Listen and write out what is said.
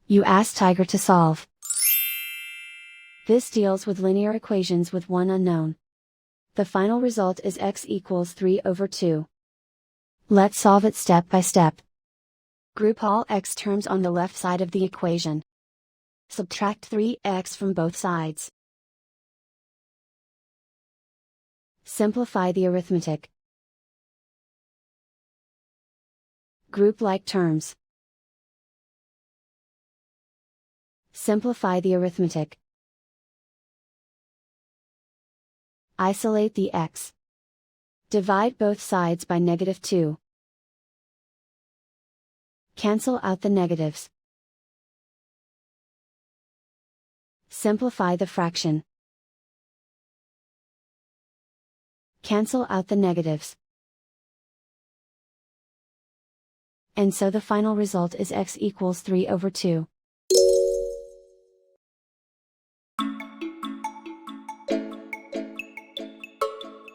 You ask Tiger to solve. This deals with linear equations with one unknown. The final result is x equals 3/2. Let's solve it step by step. Group all x terms on the left side of the equation. Subtract 3x from both sides. Simplify the arithmetic. Group like terms. Simplify the arithmetic. Isolate the x. Divide both sides by -2. Cancel out the negatives. Simplify the fraction. Cancel out the negatives. And so the final result is x equals 3/2.